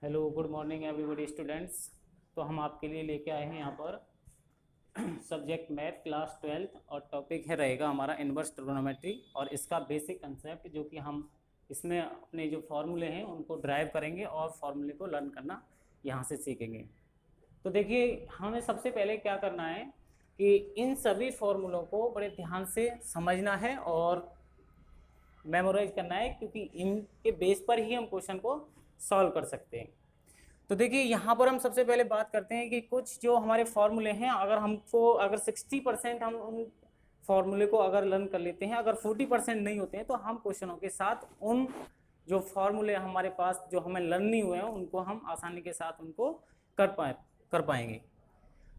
Hello good morning everybody students. तो हम आपके लिए लेके आए हैं यहाँ पर सब्जेक्ट मैथ क्लास 12 और टॉपिक है रहेगा हमारा इनवर्स ट्रिग्नोमेट्री और इसका बेसिक कंसेप्ट जो कि हम इसमें अपने जो फार्मूले हैं उनको ड्राइव करेंगे और फार्मूले को लर्न करना यहाँ से सीखेंगे। तो देखिए हमें सबसे पहले क्या करना है कि इन सभी फार्मूलों को बड़े ध्यान से समझना है और मेमोराइज करना है, क्योंकि इनके बेस पर ही हम क्वेश्चन को सॉल्व कर सकते हैं। तो देखिए यहाँ पर हम सबसे पहले बात करते हैं कि कुछ जो हमारे फॉर्मूले हैं, अगर 60% हम उन फॉर्मूले को अगर लर्न कर लेते हैं, अगर 40% नहीं होते हैं तो हम क्वेश्चनों के साथ उन जो फॉर्मूले हमारे पास जो हमें लर्न नहीं हुए हैं उनको हम आसानी के साथ उनको कर पाएंगे।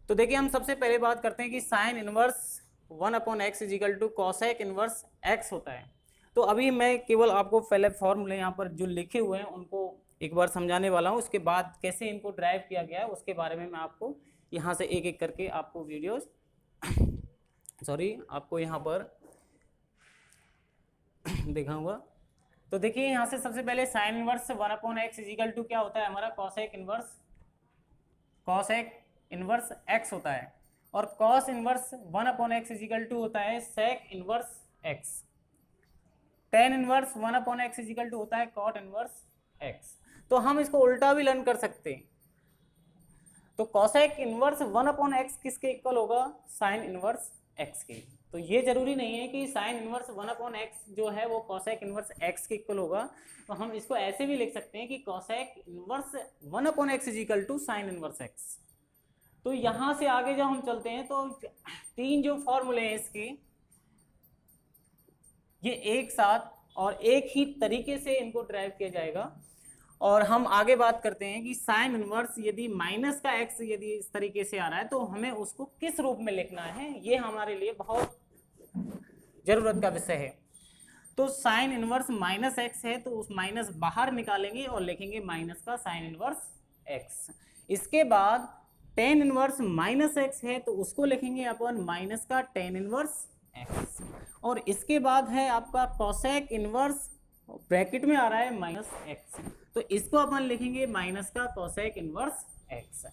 तो देखिए हम सबसे पहले बात करते हैं कि sine inverse 1/x is equal to cosec inverse x होता है। तो अभी मैं केवल आपको पहले फॉर्मूले यहाँ पर जो लिखे हुए हैं उनको एक बार समझाने वाला हूँ, उसके बाद कैसे इनको ड्राइव किया गया है उसके बारे में मैं आपको यहाँ से एक एक करके आपको वीडियोस आपको यहाँ पर दिखाऊंगा। तो देखिए यहाँ से सबसे पहले sign inverse 1/x is equal to क्या होता है हमारा कॉसेक इनवर्स x होता है, और cos inverse 1/x is equal to होता है sec inverse x। Tan inverse 1/x is equal to होता है कॉट इनवर्स x। तो हम इसको उल्टा भी लर्न कर सकते हैं। तो कॉसेक इनवर्स 1/x किसके इक्वल होगा? साइन इनवर्स x के। तो ये जरूरी नहीं है कि साइन इनवर्स 1/x जो है वो कॉसेक इनवर्स x के इक्वल होगा। तो हम इसको ऐसे भी लिख सकते हैं कि cosec inverse 1/x is equal to sine inverse x। तो यहां से आगे जब हम चलते हैं तो तीन जो फॉर्मूले हैं इसके, ये एक साथ और एक ही तरीके से इनको ड्राइव किया जाएगा। और हम आगे बात करते हैं कि साइन इनवर्स यदि माइनस का x यदि इस तरीके से आ रहा है तो हमें उसको किस रूप में लिखना है, ये हमारे लिए बहुत जरूरत का विषय है। तो साइन इनवर्स माइनस x है तो उस माइनस बाहर निकालेंगे और लिखेंगे माइनस का साइन इनवर्स x। इसके बाद टेन इनवर्स माइनस x है तो उसको लिखेंगे अपन माइनस का टेन इनवर्स x। और इसके बाद है आपका कॉसेक इनवर्स, ब्रैकेट में आ रहा है माइनस x, तो इसको अपन लिखेंगे माइनस का कॉसेक इनवर्स x।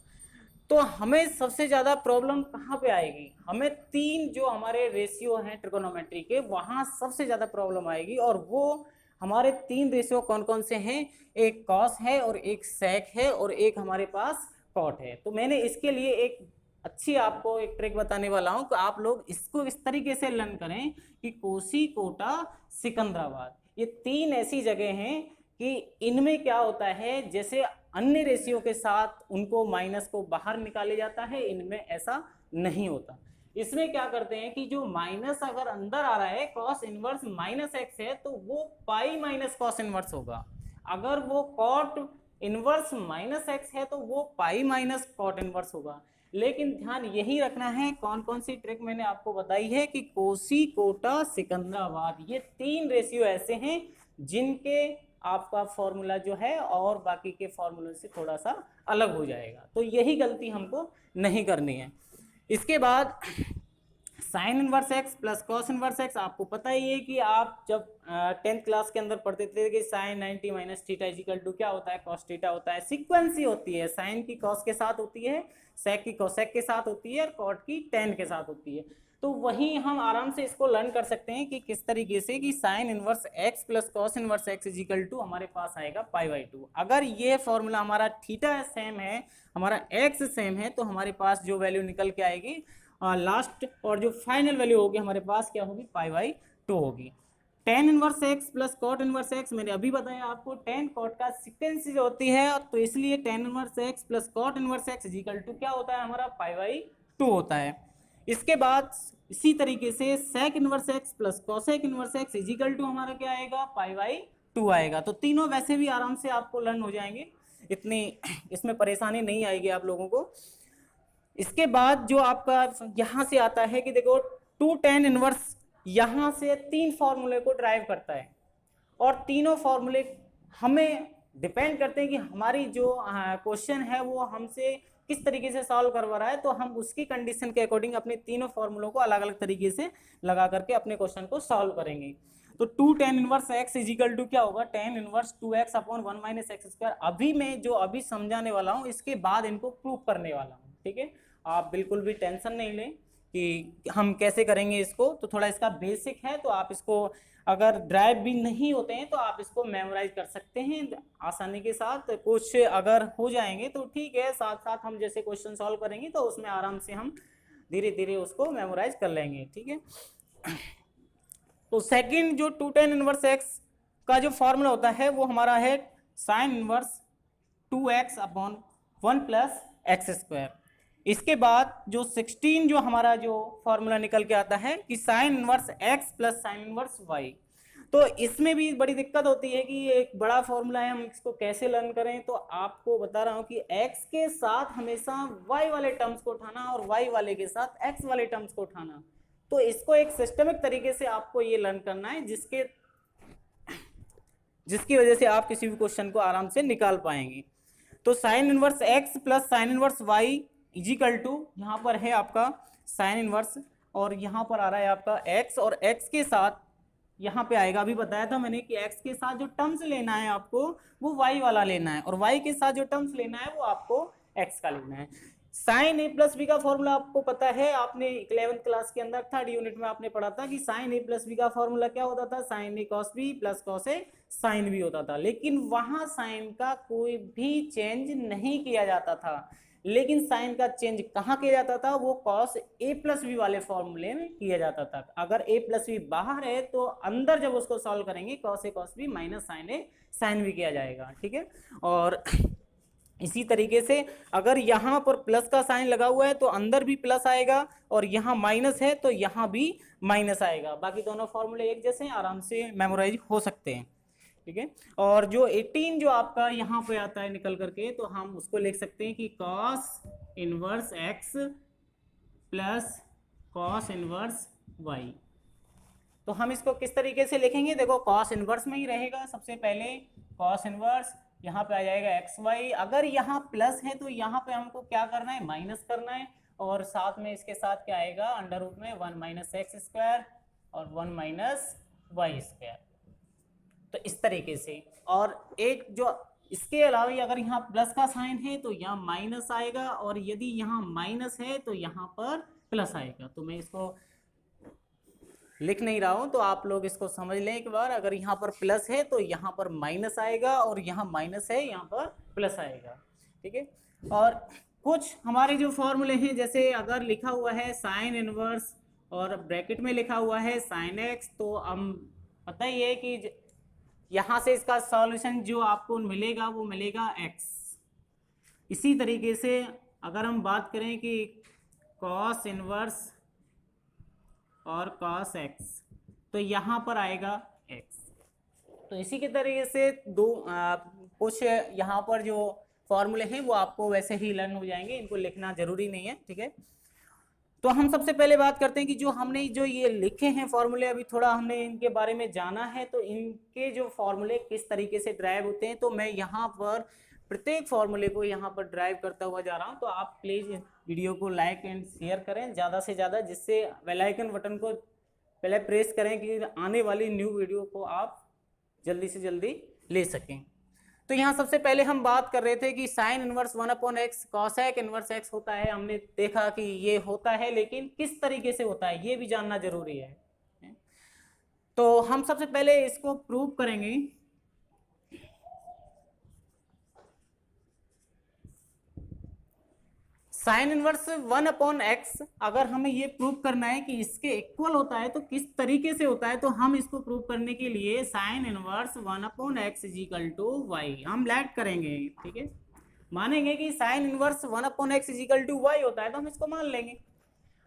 तो हमें सबसे ज्यादा प्रॉब्लम कहाँ पे आएगी? हमें तीन जो हमारे रेशियो हैं ट्रिगोनोमेट्री के, वहां सबसे ज्यादा प्रॉब्लम आएगी। और वो हमारे तीन रेशियो कौन कौन से हैं? एक कॉस है और एक सेक है और एक हमारे पास कॉट है। तो मैंने इसके लिए एक अच्छी आपको एक ट्रिक बताने वाला हूं कि आप लोग इसको इस तरीके से लर्न करें कि कोसी, कोटा, सिकंदराबाद, ये तीन ऐसी जगह हैं कि इनमें क्या होता है, जैसे अन्य रेशियो के साथ उनको माइनस को बाहर निकाले जाता है, इनमें ऐसा नहीं होता। इसमें क्या करते हैं कि जो माइनस अगर अंदर आ रहा है, कॉस इनवर्स माइनस एक्स है तो वो पाई माइनस कॉस इनवर्स होगा। अगर वो कॉट इनवर्स माइनस एक्स है तो वो पाई माइनस कॉट इनवर्स होगा। लेकिन ध्यान यही रखना है, कौन कौन सी ट्रिक मैंने आपको बताई है कि कोसी, कोटा, सिकंदराबाद, ये तीन रेशियो ऐसे हैं जिनके आपका फॉर्मूला जो है और बाकी के फॉर्मूले से थोड़ा सा अलग हो जाएगा। तो यही गलती हमको नहीं करनी है। इसके बाद sign inverse x plus cos inverse x, आपको पता ही है कि आप जब 10th क्लास के अंदर पढ़ते थे कि sine 90 minus theta is equal to क्या होता है? कॉस थीटा होता है। सीक्वेंस ही होती है, साइन की कॉस के साथ होती है, सेक की कोसेक के साथ होती है और कॉट की टेन के साथ होती है। तो वही हम आराम से इसको लर्न कर सकते हैं कि किस तरीके से कि sine inverse x plus cos inverse x is equal to हमारे पास आएगा पाई/2। अगर ये फॉर्मूला हमारा थीटा सेम है, हमारा एक्स सेम है, तो हमारे पास जो वैल्यू निकल के आएगी लास्ट और जो फाइनल वैल्यू होगी हमारे पास क्या होगी? पाई/2 होगी। Tan inverse x plus cot inverse x, मैंने अभी बताया आपको टेन कॉट का सीक्वेंस होती है, तो इसलिए tan inverse x plus cot inverse x is equal to क्या होता है हमारा? पाई/2 होता है। इसके बाद इसी तरीके से sec inverse x plus cosec inverse x is equal to हमारा क्या आएगा? पाई/2 आएगा। तो तीनों वैसे भी आराम से आपको लर्न हो जाएंगे, इतनी इसमें परेशानी नहीं आएगी आप लोगों को। इसके बाद जो आपका यहां से आता है कि देखो 2 tan इनवर्स यहां से तीन फॉर्मूले को ड्राइव करता है, और तीनों फॉर्मूले हमें डिपेंड करते हैं कि हमारी जो क्वेश्चन है वो हमसे किस तरीके से सॉल्व करवा रहा है। तो हम उसकी कंडीशन के अकॉर्डिंग अपने तीनों फॉर्मूलों को अलग अलग तरीके से लगा करके अपने क्वेश्चन को सॉल्व करेंगे। तो 2 tan inverse x is equal to क्या होगा, tan inverse 2x upon 1 minus x square. अभी मैं जो अभी समझाने वाला हूँ इसके बाद इनको प्रूव करने वाला हूँ, ठीक है। आप बिल्कुल भी टेंशन नहीं लें कि हम कैसे करेंगे इसको, तो थोड़ा इसका बेसिक है, तो आप इसको अगर ड्राइव भी नहीं होते हैं तो आप इसको मेमोराइज कर सकते हैं आसानी के साथ। कुछ अगर हो जाएंगे तो ठीक है, साथ साथ हम जैसे क्वेश्चन सॉल्व करेंगे तो उसमें आराम से हम धीरे धीरे उसको मेमोराइज कर लेंगे, ठीक है। तो सेकंड जो 2 tan इनवर्स एक्स का जो फॉर्मूला होता है वो हमारा है sine inverse 2x upon 1 plus x square. इसके बाद जो 16 जो हमारा जो फॉर्मूला निकल के आता है कि sine inverse x plus sine inverse y। तो इसमें भी बड़ी दिक्कत होती है कि एक बड़ा फॉर्मूला है, हम इसको कैसे लर्न करें। तो आपको बता रहा हूं कि x के साथ हमेशा y वाले टर्म्स को उठाना और y वाले के साथ x वाले टर्म्स को उठाना। तो इसको एक सिस्टमिक तरीके से आपको ये लर्न करना है जिसकी वजह से आप किसी भी क्वेश्चन को आराम से निकाल पाएंगे। तो sine inverse x plus sine inverse y is equal to यहाँ पर है आपका साइन इनवर्स और यहाँ पर आ रहा है आपका x, और x के साथ यहाँ पे आएगा, अभी बताया था मैंने कि x के साथ जो टर्म्स लेना है आपको वो y वाला लेना है, और y के साथ जो टर्म्स लेना है वो आपको x का लेना है। साइन ए प्लस बी का फॉर्मूला आपको पता है, आपने 11th क्लास के अंदर 3rd यूनिट में आपने पढ़ा था कि साइन ए प्लस बी का फॉर्मूला क्या होता था, sign A cos B plus cos A sine B होता था। लेकिन वहां साइन का कोई भी चेंज नहीं किया जाता था, लेकिन साइन का चेंज कहाँ किया जाता था, वो कॉस ए प्लस बी वाले फॉर्मूले में किया जाता था। अगर ए प्लस बी बाहर है तो अंदर जब उसको सॉल्व करेंगे cos A cos B minus sign A sine B किया जाएगा, ठीक है। और इसी तरीके से अगर यहाँ पर प्लस का साइन लगा हुआ है तो अंदर भी प्लस आएगा, और यहाँ माइनस है तो यहाँ भी माइनस आएगा। बाकी दोनों फॉर्मूले एक जैसे आराम से मेमोराइज हो सकते हैं, ठीक है। और जो 18 जो आपका यहाँ पे आता है निकल करके, तो हम उसको लिख सकते हैं कि cos inverse x plus cos inverse y. तो हम इसको किस तरीके से लिखेंगे, देखो कॉस इनवर्स में ही रहेगा। सबसे पहले कॉस इनवर्स यहाँ पे आ जाएगा एक्स वाई। अगर यहाँ प्लस है तो यहाँ पे हमको क्या करना है, माइनस करना है, और साथ में इसके साथ क्या आएगा, अंडर रूट में 1 माइनस एक्स स्क्वायर और 1 माइनस वाई स्क्वायर। तो इस तरीके से, और एक जो इसके अलावा अगर यहाँ प्लस का साइन है तो यहाँ माइनस आएगा, और यदि यहाँ माइनस है तो यहाँ पर प्लस आएगा। तो मैं इसको लिख नहीं रहा हूं, तो आप लोग इसको समझ लें एक बार। अगर यहाँ पर प्लस है तो यहाँ पर माइनस आएगा, और यहाँ माइनस है यहाँ पर प्लस आएगा, ठीक है। और कुछ हमारे जो फॉर्मूले हैं, जैसे अगर लिखा हुआ है साइन इनवर्स और ब्रैकेट में लिखा हुआ है साइन एक्स, तो हम पता ही है कि यहाँ से इसका सॉल्यूशन जो आपको मिलेगा वो मिलेगा x। इसी तरीके से अगर हम बात करें कि cos इनवर्स और cos x, तो यहाँ पर आएगा x। तो इसी के तरीके से कुछ यहाँ पर जो फॉर्मूले हैं वो आपको वैसे ही लर्न हो जाएंगे, इनको लिखना जरूरी नहीं है, ठीक है। तो हम सबसे पहले बात करते हैं कि जो हमने जो ये लिखे हैं फॉर्मूले, अभी थोड़ा हमने इनके बारे में जाना है, तो इनके जो फॉर्मूले किस तरीके से ड्राइव होते हैं। तो मैं यहाँ पर प्रत्येक फॉर्मूले को यहाँ पर ड्राइव करता हुआ जा रहा हूँ। तो आप प्लीज़ इस वीडियो को लाइक एंड शेयर करें ज़्यादा से ज़्यादा, जिससे बेल आइकन बटन को पहले प्रेस करें कि आने वाली न्यू वीडियो को आप जल्दी से जल्दी ले सकें। तो यहाँ सबसे पहले हम बात कर रहे थे कि sine inverse 1/x cosec inverse x होता है। हमने देखा कि ये होता है, लेकिन किस तरीके से होता है ये भी जानना जरूरी है। तो हम सबसे पहले इसको प्रूव करेंगे। साइन इनवर्स 1/x अगर हमें ये प्रूव करना है कि इसके इक्वल होता है तो किस तरीके से होता है, तो हम इसको प्रूव करने के लिए sine inverse 1/x is equal to y हम लेट करेंगे, ठीक है। मानेंगे कि sine inverse 1/x is equal to y होता है तो हम इसको मान लेंगे।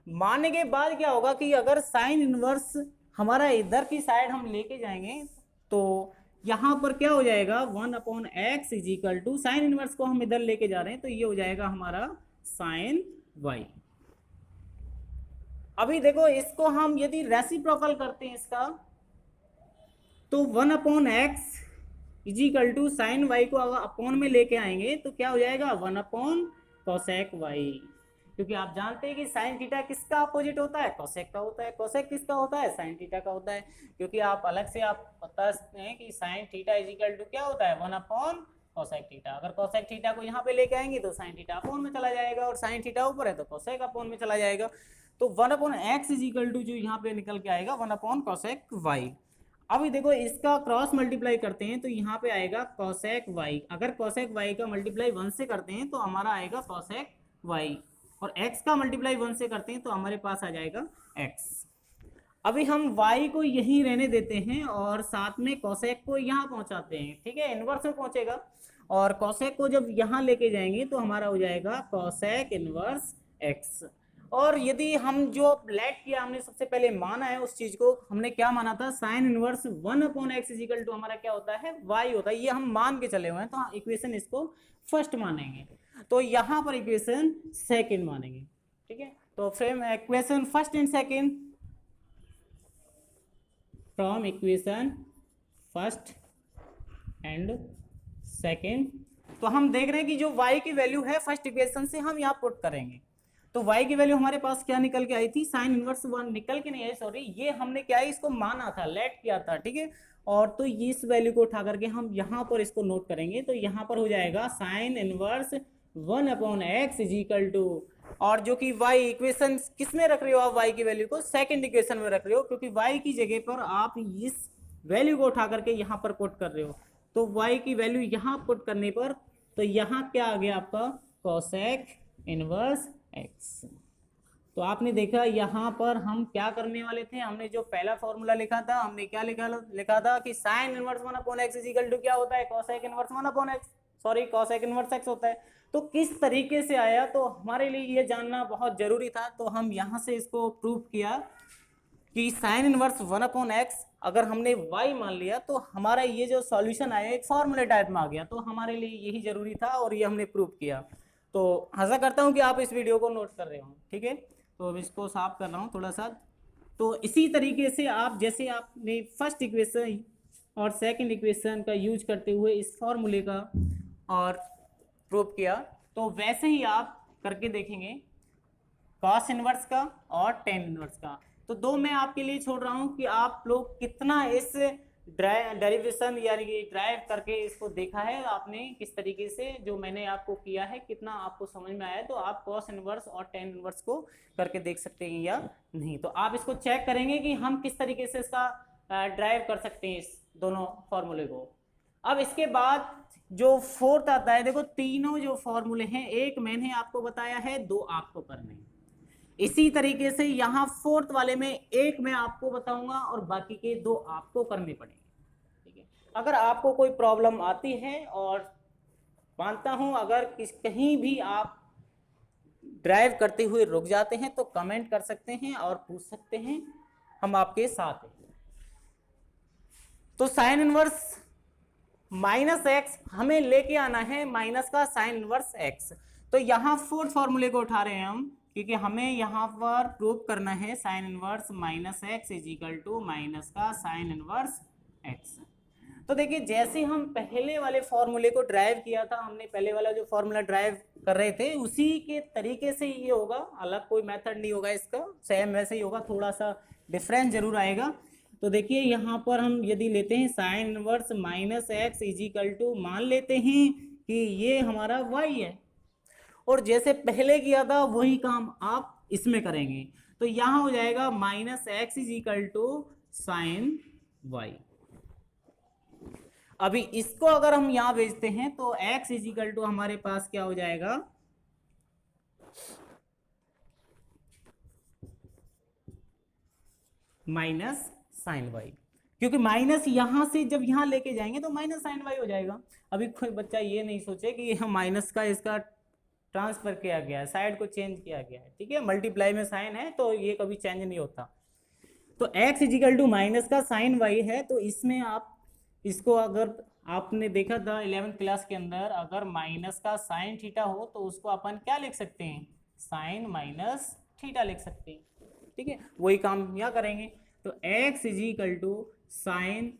मानने के बाद क्या होगा कि अगर साइन इनवर्स हमारा इधर की साइड हम लेके जाएंगे तो यहाँ पर क्या हो जाएगा, 1/x is equal to sine inverse को हम इधर लेके जा रहे हैं तो ये हो जाएगा हमारा साइन वाई। अभी देखो इसको हम यदि रेसिप्रोकल करते हैं इसका, तो 1/x is equal to sign Y को अगर अपॉन में लेके आएंगे तो क्या हो जाएगा, 1/cosec वाई। क्योंकि आप जानते हैं कि साइन थीटा किसका अपोजिट होता है, कोसेक का होता है। कोसेक किसका होता है, साइन थीटा का होता है। क्योंकि आप अलग से आप बता सकते हैं कि sine theta is equal to क्या होता है, 1 कोसेक थीटा। अगर कोसेक थीटा को यहाँ पे लेके आएंगे तो साइन थीटा अपोन में चला जाएगा, और साइन थीटा ऊपर है तो कोसेक अपोन में चला जाएगा। तो 1/x इज इक्वल टू जो यहाँ पे निकल के आएगा 1 कोसेक वाई। अभी देखो इसका क्रॉस मल्टीप्लाई करते हैं तो यहाँ पे आएगा कोसेक वाई। अगर कोसेक वाई का मल्टीप्लाई 1 से करते हैं तो हमारा आएगा कोसेक वाई, और x का मल्टीप्लाई 1 से करते हैं तो हमारे पास आ जाएगा x। अभी हम y को यहीं रहने देते हैं और साथ में कोसेक को यहाँ पहुंचाते हैं, ठीक है, इनवर्स में पहुंचेगा। और कोसेक को जब यहाँ लेके जाएंगे तो हमारा हो जाएगा कोसेक इनवर्स x। और यदि हम जो लेट किया हमने सबसे पहले माना है उस चीज को, हमने क्या माना था, sine inverse 1/x is equal to हमारा क्या होता है, y होता है। ये हम मान के चले हुए हैं, तो इक्वेशन इसको फर्स्ट मानेंगे, तो यहाँ पर इक्वेशन सेकंड मानेंगे, ठीक है। तो frame equation first and second, from equation first and second, तो हम देख रहे हैं कि जो y की वैल्यू है फर्स्ट इक्वेशन से हम यहाँ पुट करेंगे। तो y की वैल्यू हमारे पास क्या निकल के आई थी, साइन इनवर्स 1 निकल के नहीं आई, सॉरी, ये हमने क्या है इसको माना था, लेट किया था, ठीक है। और तो इस वैल्यू को उठा करके हम यहाँ पर इसको नोट करेंगे, तो यहाँ पर हो जाएगा sine inverse 1/x is equal to, और जो कि y इक्वेशन किस में रख रहे हो आप, y की वैल्यू को सेकंड इक्वेशन में रख रहे हो, क्योंकि y की जगह पर आप इस वैल्यू को उठा करके यहाँ पर पुट कर रहे हो। तो y की वैल्यू यहाँ पुट करने पर तो यहाँ क्या आ गया आपका, कोसेक इनवर्स x। तो आपने देखा यहाँ पर हम क्या करने वाले थे, हमने जो पहला फॉर्मूला लिखा था, हमने क्या लिखा था कि sine inverse 1/x is equal to क्या होता है, cosec inverse 1/x, sorry cosec inverse x होता है। तो किस तरीके से आया, तो हमारे लिए ये जानना बहुत जरूरी था। तो हम यहाँ से इसको प्रूव किया कि साइन इनवर्स 1/x अगर हमने y मान लिया तो हमारा ये जो सॉल्यूशन आया एक फॉर्मूले टाइप में आ गया, तो हमारे लिए यही जरूरी था और ये हमने प्रूव किया। तो आशा करता हूँ कि आप इस वीडियो को नोट कर रहे हो, ठीक है। तो अब इसको साफ कर रहा हूँ थोड़ा सा। तो इसी तरीके से आप जैसे आपने फर्स्ट इक्वेशन और सेकंड इक्वेशन का यूज करते हुए इस फॉर्मूले का और प्रूव किया, तो वैसे ही आप करके देखेंगे कॉस इनवर्स का और टेन इनवर्स का। तो दो मैं आपके लिए छोड़ रहा हूँ कि आप लोग कितना इस डेरिवेशन यानी कि ड्राइव करके इसको देखा है आपने, किस तरीके से जो मैंने आपको किया है कितना आपको समझ में आया। तो आप कॉस इनवर्स और टेन इनवर्स को करके देख सकते हैं या नहीं। तो आप इसको चेक करेंगे कि हम किस तरीके से इसका ड्राइव कर सकते हैं इस दोनों फॉर्मूले को। अब इसके बाद जो फोर्थ आता है, देखो तीनों जो फॉर्मूले हैं, एक मैंने आपको बताया है, दो आपको करने हैं। इसी तरीके से यहाँ फोर्थ वाले में एक मैं आपको बताऊंगा और बाकी के दो आपको करने पड़ेंगे, ठीक है। अगर आपको कोई प्रॉब्लम आती है, और मानता हूं अगर कहीं भी आप ड्राइव करते हुए रुक जाते हैं तो कमेंट कर सकते हैं और पूछ सकते हैं, हम आपके साथ हैं। तो साइन इनवर्स -x हमें लेके आना है माइनस का साइन इनवर्स x। तो यहाँ फोर्थ फॉर्मूले को उठा रहे हैं हम, क्योंकि हमें यहाँ पर प्रूव करना है sine inverse -x is equal to minus का साइन इनवर्स x। तो देखिए जैसे हम पहले वाले फॉर्मूले को ड्राइव किया था, हमने पहले वाला जो फॉर्मूला ड्राइव कर रहे थे उसी के तरीके से ये होगा, अलग कोई मेथड नहीं होगा इसका, सेम वैसे ही होगा, थोड़ा सा डिफरेंस जरूर आएगा। तो देखिए यहाँ पर हम यदि लेते हैं sine inverse -x is equal to, मान लेते हैं कि ये हमारा y है, और जैसे पहले किया था वही काम आप इसमें करेंगे। तो यहाँ हो जाएगा -x is equal to sine y। अभी इसको अगर हम यहाँ भेजते हैं तो x इज इक्वल टू हमारे पास क्या हो जाएगा, माइनस साइन वाई, क्योंकि माइनस यहां से जब यहां लेके जाएंगे तो माइनस साइन वाई हो जाएगा। अभी कोई बच्चा ये नहीं सोचे कि यह माइनस का इसका ट्रांसफर किया गया है, साइड को चेंज किया गया है, ठीक है। मल्टीप्लाई में साइन है तो ये कभी चेंज नहीं होता। तो x is equal to minus का साइन वाई है, तो इसमें आप इसको, अगर आपने देखा था 11th क्लास के अंदर, अगर माइनस का साइन थीटा हो तो उसको अपन क्या लिख सकते हैं, साइन माइनस थीटा लिख सकते हैं, ठीक है। वही काम यहाँ करेंगे। तो x is equal to sine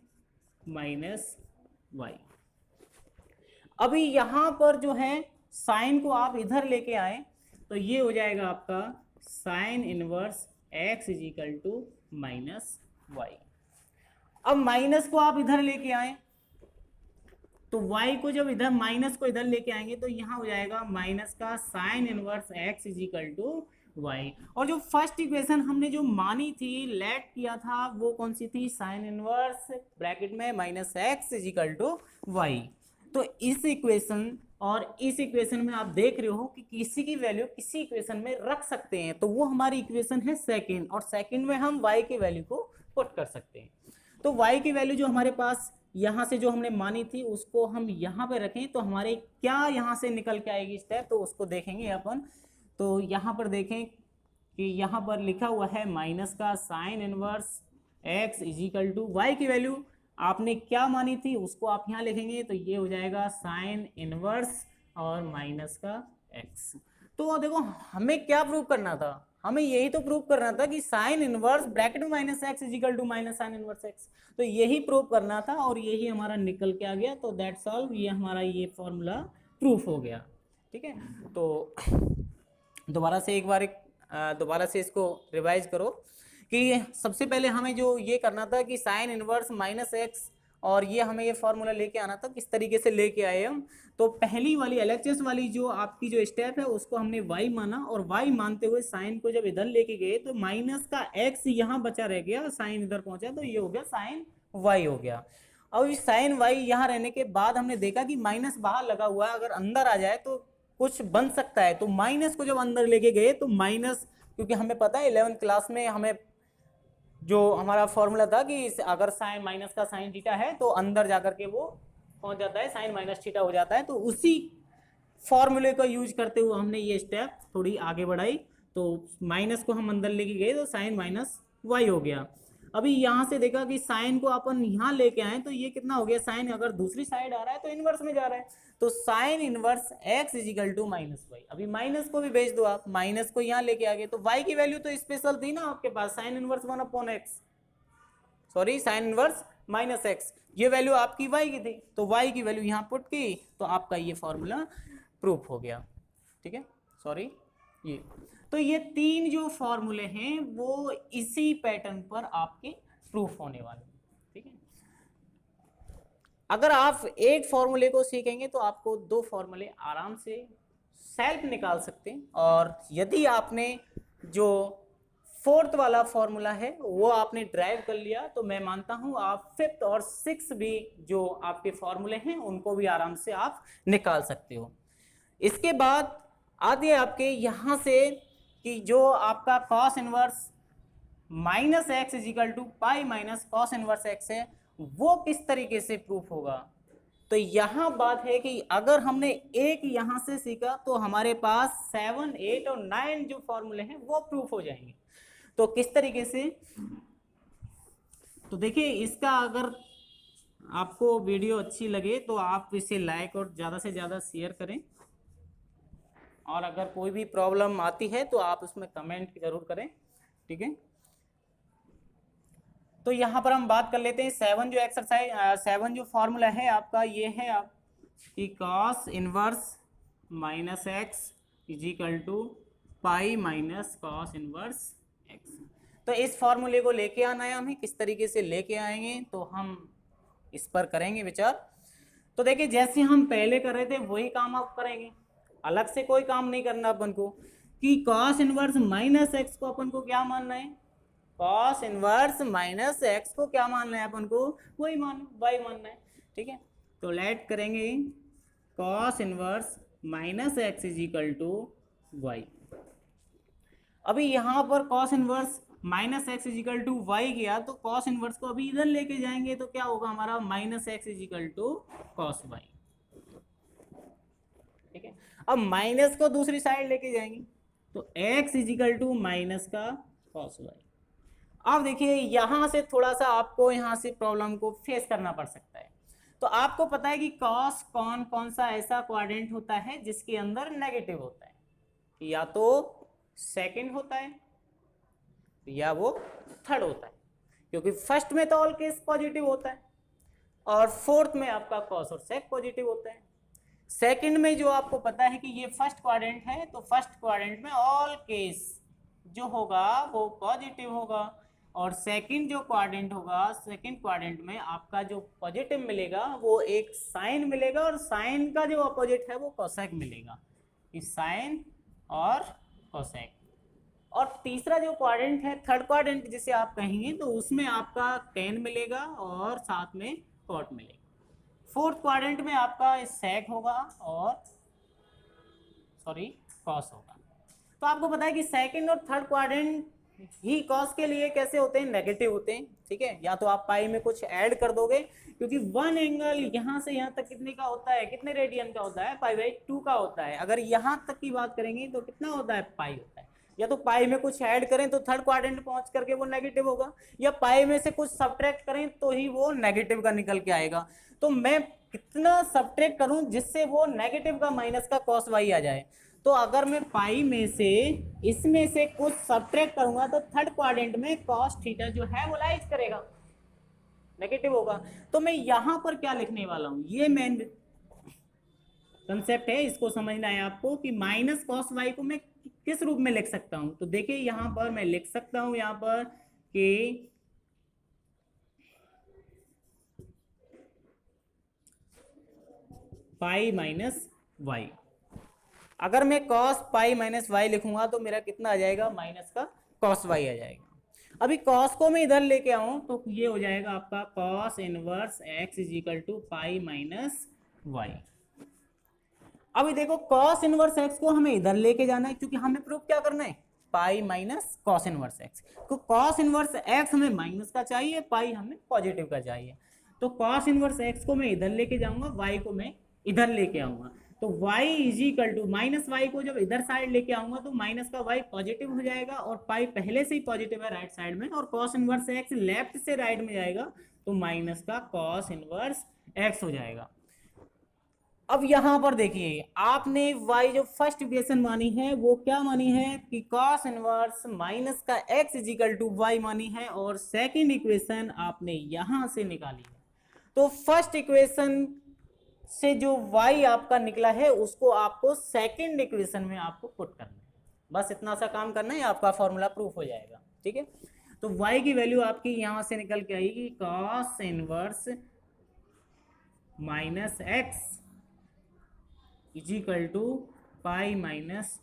minus y. अभी यहां पर जो है साइन को आप इधर लेके आए तो ये हो जाएगा आपका sine inverse x is equal to minus y. अब माइनस को आप इधर लेके आए तो y को जब इधर माइनस को इधर लेके आएंगे तो यहाँ हो जाएगा माइनस का sine inverse x is equal to y. और जो फर्स्ट इक्वेशन हमने जो मानी थी, लेट किया था, वो कौन सी थी? साइन इनवर्स ब्रैकेट में minus x is equal to y. तो इस इक्वेशन और इस इक्वेशन में आप देख रहे हो कि किसी की वैल्यू किसी इक्वेशन में रख सकते हैं, तो वो हमारी इक्वेशन है सेकंड, और सेकंड में हम y की वैल्यू को पुट कर सकते हैं। तो y की वैल्यू जो हमारे पास यहाँ से जो हमने मानी थी उसको हम यहाँ पे रखें तो हमारे क्या यहाँ से निकल के आएगी स्टेप, तो उसको देखेंगे अपन। तो यहाँ पर देखें कि यहाँ पर लिखा हुआ है माइनस का sine inverse x is equal to y की वैल्यू आपने क्या मानी थी उसको आप यहाँ लिखेंगे, तो ये हो जाएगा साइन इनवर्स और माइनस का x। तो देखो हमें क्या प्रूव करना था, हमें यही तो प्रूव करना था कि साइन इनवर्स ब्रैकेट में minus x is equal to minus sine inverse x, तो यही प्रूव करना था और यही हमारा निकल के आ गया। तो दैट्स ऑल, ये हमारा ये फॉर्मूला प्रूफ हो गया। ठीक है, तो दोबारा से एक बार दोबारा से इसको रिवाइज करो कि सबसे पहले हमें जो ये करना था कि साइन इनवर्स माइनस एक्स, और ये हमें ये फॉर्मूला लेके आना था, किस तरीके से लेके आए हम। तो पहली वाली एलएचएस वाली जो आपकी जो स्टेप है उसको हमने y माना, और y मानते हुए साइन को जब इधर लेके गए तो माइनस का x यहाँ बचा रह गया, साइन इधर पहुंचा तो ये हो गया साइन y हो गया। अब इस साइन y यहाँ रहने के बाद हमने देखा कि माइनस बाहर लगा हुआ है, अगर अंदर आ जाए तो कुछ बन सकता है, तो माइनस को जब अंदर लेके गए तो माइनस, क्योंकि हमें पता है 11th क्लास में हमें जो हमारा फॉर्मूला था कि अगर साइन माइनस का साइन थीटा है तो अंदर जाकर के वो पहुंच जाता है, साइन माइनस थीटा हो जाता है। तो उसी फॉर्मूले को यूज करते हुए हमने ये स्टेप थोड़ी आगे बढ़ाई, तो माइनस को हम अंदर लेके गए तो साइन माइनस वाई हो गया। अभी यहाँ से देखा कि साइन को अपन यहाँ लेके आए तो ये कितना हो गया, साइन अगर दूसरी साइड आ रहा है तो इनवर्स में जा रहा है, तो sine inverse x is equal to minus y. अभी माइनस को भी भेज दो आप, माइनस को यहाँ लेके आ गए तो y की वैल्यू तो स्पेशल थी ना आपके पास, sine inverse 1/x, sorry sine inverse minus x, ये वैल्यू आपकी y की थी, तो y की वैल्यू यहाँ पुट की तो आपका ये फॉर्मूला प्रूफ हो गया। ठीक है, सॉरी ये, तो ये तीन जो फॉर्मूले हैं वो इसी पैटर्न पर आपके प्रूफ होने वाले हैं। ठीक है, अगर आप एक फॉर्मूले को सीखेंगे तो आपको दो फॉर्मूले आराम से सेल्फ निकाल सकते हैं, और यदि आपने जो फोर्थ वाला फॉर्मूला है वो आपने ड्राइव कर लिया तो मैं मानता हूं आप फिफ्थ और सिक्स भी जो आपके फॉर्मूले हैं उनको भी आराम से आप निकाल सकते हो। इसके बाद आते हैं आपके यहाँ से कि जो आपका cos inverse minus x is equal to pi minus cos inverse x है, वो किस तरीके से प्रूफ होगा। तो यहां बात है कि अगर हमने एक यहां से सीखा तो हमारे पास 7, 8 और 9 जो फॉर्मूले हैं वो प्रूफ हो जाएंगे। तो किस तरीके से, तो देखिए इसका अगर आपको वीडियो अच्छी लगे तो आप इसे लाइक और ज़्यादा से ज़्यादा शेयर करें, और अगर कोई भी प्रॉब्लम आती है तो आप उसमें कमेंट जरूर करें। ठीक है, तो यहाँ पर हम बात कर लेते हैं 7 जो एक्सरसाइज 7 जो फॉर्मूला है आपका ये है आप कि cos inverse minus x is equal to pi minus cos inverse x. तो इस फॉर्मूले को लेके आना है हमें, किस तरीके से लेके आएंगे तो हम इस पर करेंगे विचार। तो देखिए जैसे हम पहले कर रहे थे वही काम आप करेंगे, अलग से कोई काम नहीं करना अपन को, कि कॉस इनवर्स माइनस एक्स को अपन को क्या मानना है, कॉस इनवर्स माइनस एक्स को क्या मानना है अपन को, वही वाई मानना है। ठीक है, तो लेट करेंगे cos inverse minus x is equal to y. अभी यहाँ पर cos inverse minus x is equal to y किया तो कॉस इनवर्स को अभी इधर लेके जाएंगे तो क्या होगा हमारा minus x is equal to cos y. ठीक है, अब माइनस को दूसरी साइड लेके जाएंगे तो x is equal to minus का कॉस वाई। अब देखिए यहां से थोड़ा सा आपको यहां से प्रॉब्लम को फेस करना पड़ सकता है। तो आपको पता है कि कॉस कौन सा ऐसा क्वाड्रेंट होता है जिसके अंदर नेगेटिव होता है, या तो सेकंड होता है या वो थर्ड होता है, क्योंकि फर्स्ट में तो ऑल केस पॉजिटिव होता है और फोर्थ में आपका कॉस और सेक पॉजिटिव होता है। सेकंड में जो आपको पता है कि ये फर्स्ट क्वाड्रेंट है, तो फर्स्ट क्वाड्रेंट में ऑल केस जो होगा वो पॉजिटिव होगा, और सेकंड जो क्वाड्रेंट होगा, सेकंड क्वाड्रेंट में आपका जो पॉजिटिव मिलेगा वो एक साइन मिलेगा, और साइन का जो अपोजिट है वो कोसेक मिलेगा, कि साइन और कोसेक। और तीसरा जो क्वाड्रेंट है, थर्ड क्वाड्रेंट जिसे आप कहेंगे, तो उसमें आपका टेन मिलेगा और साथ में कॉट मिलेगा। फोर्थ क्वाड्रेंट में आपका सेक होगा और कॉस होगा। तो आपको पता है कि सेकंड और थर्ड क्वाड्रेंट ही कॉस के लिए कैसे होते हैं, नेगेटिव होते हैं, ठीक है। या तो आप पाई में कुछ ऐड कर दोगे, क्योंकि वन एंगल यहाँ से यहाँ तक कितने का होता है, कितने रेडियन का होता है, पाई/2 का होता है। अगर यहाँ तक की बात करेंगे तो कितना होता है, पाई होता है। या तो पाई में कुछ ऐड करें तो थर्ड क्वाड्रेंट पहुंच करके वो नेगेटिव होगा, या पाई में से कुछ सब्ट्रैक्ट करें तो ही वो नेगेटिव का निकल के आएगा। तो मैं कितना सब्ट्रैक्ट करूं जिससे वो नेगेटिव का माइनस का कॉस वाई आ जाए। तो अगर मैं पाई में से इसमें से कुछ सब्ट्रैक्ट करूंगा तो थर्ड क्वाड्रेंट में कॉस थीटा जो है वो लाइज करेगा, नेगेटिव होगा। तो मैं यहां पर क्या लिखने वाला हूं, ये मेन कंसेप्ट है, इसको समझना है आपको कि माइनस कॉस वाई को मैं किस रूप में लिख सकता हूं। तो देखिए यहां पर मैं लिख सकता हूं यहां पर कि पाई माइनस वाई। अगर मैं कॉस पाई माइनस वाई लिखूंगा तो मेरा कितना आ जाएगा, माइनस का कॉस वाई आ जाएगा। अभी कॉस को मैं इधर लेके आऊं तो ये हो जाएगा आपका cos inverse x is equal to pi minus y. अभी देखो कॉस इनवर्स एक्स को हमें इधर लेके जाना है, क्योंकि हमें प्रूफ क्या करना है, पाई माइनस कॉस इनवर्स एक्स। तो कॉस इनवर्स एक्स हमें माइनस का चाहिए, पाई हमें पॉजिटिव का चाहिए। तो कॉस इनवर्स एक्स को मैं इधर लेके जाऊंगा, वाई को मैं इधर लेके आऊंगा। तो y is equal to minus y को जब इधर साइड लेके आऊंगा तो माइनस का y पॉजिटिव हो जाएगा, और पाई पहले से ही पॉजिटिव है राइट साइड में, और कॉस इनवर्स एक्स लेफ्ट से राइट में जाएगा तो माइनस का कॉस इनवर्स एक्स हो जाएगा। अब यहां पर देखिए आपने y जो फर्स्ट इक्वेशन मानी है वो क्या मानी है कि cos इनवर्स माइनस का x is equal to y मानी है, और सेकंड इक्वेशन आपने यहां से निकाली है। तो फर्स्ट इक्वेशन से जो y आपका निकला है उसको आपको सेकंड इक्वेशन में आपको पुट करना है, बस इतना सा काम करना है, आपका फॉर्मूला प्रूफ हो जाएगा, ठीक है। तो y की वैल्यू आपकी यहां से निकल के आएगी cos inverse minus x is equal to pi minus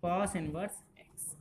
cos inverse x.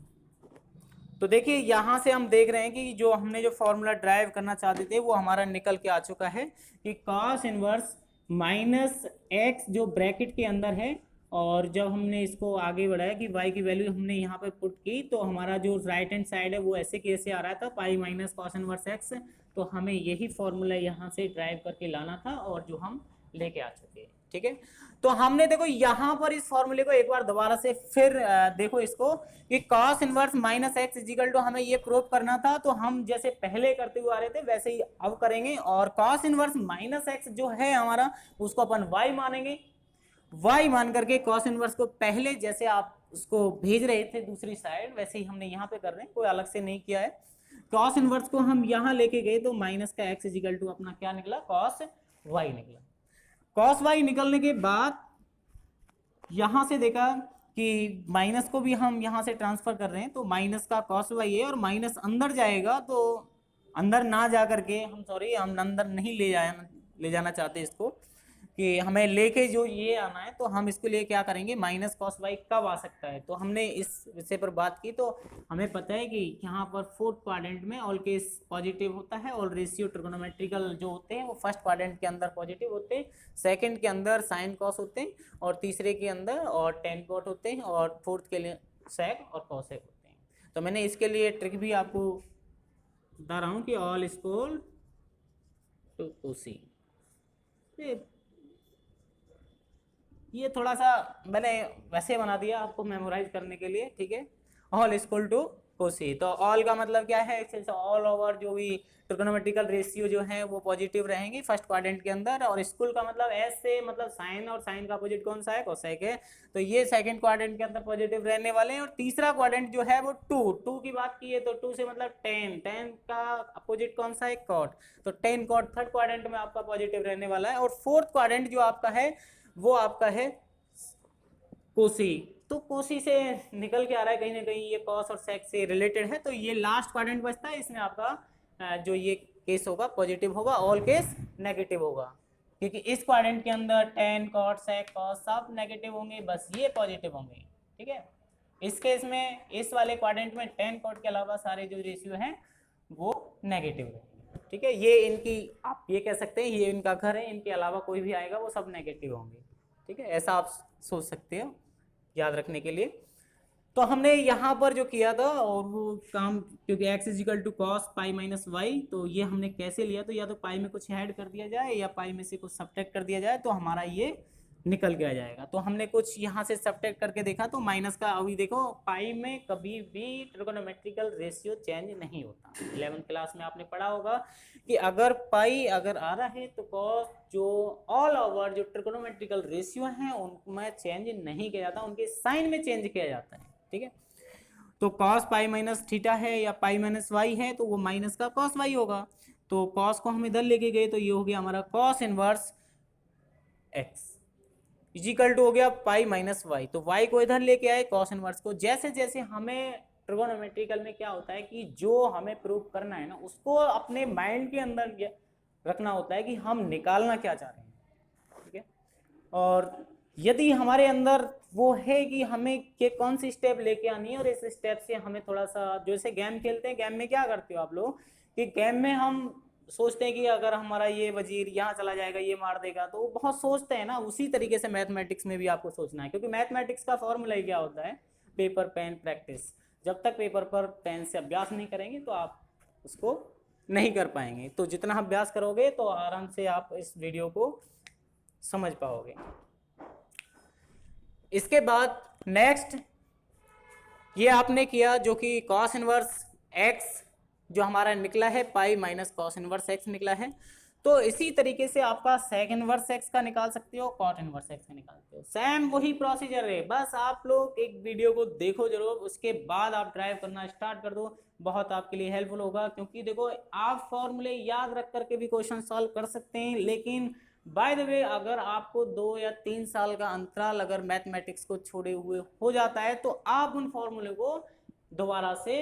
तो देखिए यहां से हम देख रहे हैं कि जो हमने जो फॉर्मूला ड्राइव करना चाहते थे वो हमारा निकल के आ चुका है कि कॉस इनवर्स माइनस एक्स जो ब्रैकेट के अंदर है, और जब हमने इसको आगे बढ़ाया कि y की वैल्यू हमने यहाँ पे पुट की तो हमारा जो राइट हैंड साइड है वो ऐसे कैसे आ रहा था, पाई माइनस कॉस इनवर्स एक्स। तो हमें यही फॉर्मूला यहाँ से ड्राइव करके लाना था और जो हम लेके आ चुके हैं, ठीक है। तो हमने देखो यहाँ पर इस फॉर्मूले को एक बार दोबारा से फिर देखो इसको कि cos inverse minus x is equal to हमें ये प्रूव करना था, तो हम जैसे पहले करते हुए आ रहे थे वैसे ही अब करेंगे। और cos इनवर्स माइनस एक्स जो है हमारा उसको अपन y मानेंगे, y मान करके cos इनवर्स को पहले जैसे आप उसको भेज रहे थे दूसरी साइड वैसे ही हमने यहाँ पे कर रहे हैं, कोई अलग से नहीं किया है। cos इनवर्स को हम यहाँ लेके गए तो माइनस का x इजिकल टू अपना क्या निकला, cos y निकला। cos y निकलने के बाद यहां से देखा कि माइनस को भी हम यहां से ट्रांसफर कर रहे हैं, तो माइनस का cos y है और माइनस अंदर जाएगा, तो अंदर ना जा करके हम अंदर नहीं ले जाना चाहते इसको, कि हमें लेके जो ये आना है, तो हम इसके लिए क्या करेंगे, माइनस कॉस वाई कब आ सकता है। तो हमने इस विषय पर बात की, तो हमें पता है कि यहाँ पर फोर्थ क्वाड्रेंट में ऑल केस पॉजिटिव होता है, और रेशियो ट्रिगोनोमेट्रिकल जो होते हैं वो फर्स्ट क्वाड्रेंट के अंदर पॉजिटिव होते हैं, सेकंड के अंदर साइन कॉस होते हैं, और तीसरे के अंदर और टेन कॉट होते हैं, और फोर्थ के लिए सेक और कॉसेक होते हैं। तो मैंने इसके लिए ट्रिक भी आपको बता रहा हूँ कि ऑल स्कोल टू कोसी, ये थोड़ा सा मैंने वैसे बना दिया आपको मेमोराइज करने के लिए, ठीक है। ऑल इक्वल टू कोसी, तो ऑल का मतलब क्या है, ऑल ओवर जो भी ट्रिगोनोमेट्रिकल रेशियो जो है वो पॉजिटिव रहेंगे फर्स्ट क्वाड्रेंट के अंदर, और स्कूल का मतलब एस से मतलब साइन, और साइन का अपोजिट कौन सा है, कोसेक है, तो ये सेकंड क्वाड्रेंट के अंदर पॉजिटिव रहने वाले हैं। और तीसरा क्वाड्रेंट जो है वो टू की बात की है, तो टू से मतलब टेन का अपोजिट कौन सा है, कॉट, तो टेन कॉट थर्ड क्वाड्रेंट में आपका पॉजिटिव रहने वाला है। और फोर्थ क्वाड्रेंट जो आपका है वो आपका है कोसी। तो कोसी से निकल के आ रहा है कहीं ना कहीं, ये कॉस और सेक से रिलेटेड है, तो ये लास्ट क्वाड्रेंट बचता है, इसमें आपका जो ये केस होगा पॉजिटिव होगा, ऑल केस नेगेटिव होगा, क्योंकि इस क्वाड्रेंट के अंदर टेन कॉट सेक कॉस सब नेगेटिव होंगे, बस ये पॉजिटिव होंगे। ठीक है, इस केस में इस वाले क्वाड्रेंट में टेन कॉट के अलावा सारे जो रेशियो हैं वो नेगेटिव रहेंगे। ठीक है, ये इनकी आप ये कह सकते हैं ये इनका घर है, इनके अलावा कोई भी आएगा वो सब नेगेटिव होंगे। ठीक है, ऐसा आप सोच सकते हो याद रखने के लिए। तो हमने यहाँ पर जो किया था और वो काम, क्योंकि x is equal to cos pi minus y, तो ये हमने कैसे लिया, तो या तो पाई में कुछ ऐड कर दिया जाए या पाई में से कुछ सब्ट्रैक्ट कर दिया जाए तो हमारा ये निकल के आ जाएगा। तो हमने कुछ यहाँ से सब्ट्रैक्ट करके देखा तो माइनस का, अभी देखो पाई में कभी भी ट्रिगोनोमेट्रिकल रेशियो चेंज नहीं होता। 11th क्लास में आपने पढ़ा होगा कि अगर पाई अगर आ रहा है तो कॉस जो ऑल ओवर जो ट्रिगोनोमेट्रिकल रेशियो हैं उनमें चेंज नहीं किया जाता, उनके साइन में चेंज किया जाता है। ठीक है, तो कॉस पाई माइनस थीटा है या पाई माइनस वाई है तो वो माइनस का कॉस वाई होगा। तो कॉस को हम इधर लेके गए तो ये हो गया हमारा cos inverse x is equal to हो गया पाई माइनस वाई, तो वाई को इधर लेके आए कॉस इनवर्स को। जैसे जैसे हमें ट्रिगोनोमेट्रिकल में क्या होता है कि जो हमें प्रूव करना है ना उसको अपने माइंड के अंदर रखना होता है कि हम निकालना क्या चाह रहे हैं। ठीक है, और यदि हमारे अंदर वो है कि हमें के कौन सी स्टेप लेके आनी है और इस स्टेप से हमें थोड़ा सा, जैसे गेम खेलते हैं, गेम में क्या करते हो आप लोग कि गेम में हम सोचते हैं कि अगर हमारा ये वजीर यहाँ चला जाएगा ये मार देगा, तो वो बहुत सोचते हैं ना, उसी तरीके से मैथमेटिक्स में भी आपको सोचना है, क्योंकि मैथमेटिक्स का फॉर्मूला ही क्या होता है, पेपर पेन प्रैक्टिस। जब तक पेपर पर पेन से अभ्यास नहीं करेंगे तो आप उसको नहीं कर पाएंगे। तो जितना अभ्यास करोगे तो आराम से आप इस वीडियो को समझ पाओगे। इसके बाद नेक्स्ट ये आपने किया जो कि कॉस इनवर्स एक्स जो हमारा निकला है पाई माइनस कॉस इनवर्स एक्स निकला है। तो इसी तरीके से आपका सेक इनवर्स एक्स का निकाल सकते हो, कॉट इनवर्स एक्स का निकालते हो, सेम वही प्रोसीजर है। बस आप लोग एक वीडियो को देखो जरूर, उसके बाद आप ड्राइव करना स्टार्ट कर दो, बहुत आपके लिए हेल्पफुल होगा। क्योंकि देखो आप फॉर्मूले याद रख करके भी क्वेश्चन सॉल्व कर सकते हैं, लेकिन बाय द वे अगर आपको 2 या 3 साल का अंतराल अगर मैथमेटिक्स को छोड़े हुए हो जाता है तो आप उन फॉर्मूले को दोबारा से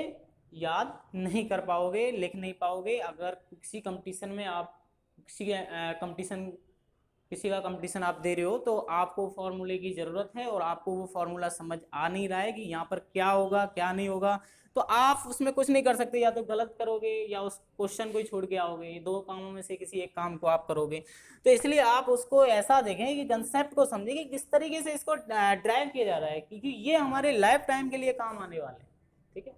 याद नहीं कर पाओगे, लिख नहीं पाओगे। अगर किसी कंपटीशन में आप किसी का कंपटीशन आप दे रहे हो तो आपको फॉर्मूले की ज़रूरत है और आपको वो फॉर्मूला समझ आ नहीं रहा है कि यहाँ पर क्या होगा क्या नहीं होगा, तो आप उसमें कुछ नहीं कर सकते, या तो गलत करोगे या उस क्वेश्चन को ही छोड़ के आओगे, ये दो कामों में से किसी एक काम को आप करोगे। तो इसलिए आप उसको ऐसा देखें कि कंसेप्ट को समझें कि किस तरीके से इसको ड्राइव किया जा रहा है, क्योंकि ये हमारे लाइफ टाइम के लिए काम आने वाले हैं। ठीक है,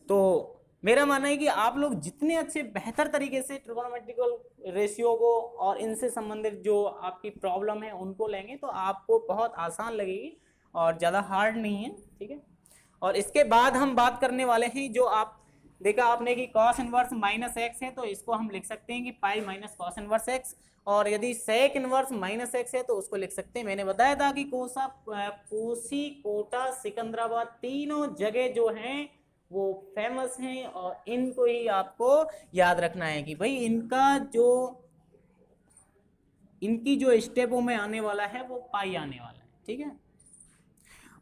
तो मेरा मानना है कि आप लोग जितने अच्छे बेहतर तरीके से ट्रिगोनोमेट्रिकल रेशियो को और इनसे संबंधित जो आपकी प्रॉब्लम है उनको लेंगे तो आपको बहुत आसान लगेगी और ज़्यादा हार्ड नहीं है। ठीक है, और इसके बाद हम बात करने वाले हैं जो आप देखा आपने कि कॉस इनवर्स माइनस एक्स है तो इसको हम लिख सकते हैं कि पाई माइनस कॉस इनवर्स एक्स, और यदि सेक इनवर्स माइनस एक्स है तो उसको लिख सकते हैं, मैंने बताया था कि कोसी कोटा सिकंदराबाद तीनों जगह जो हैं वो फेमस हैं और इनको ही आपको याद रखना है कि भाई इनकी जो स्टेपों में आने वाला है वो पाई आने वाला है। ठीक है,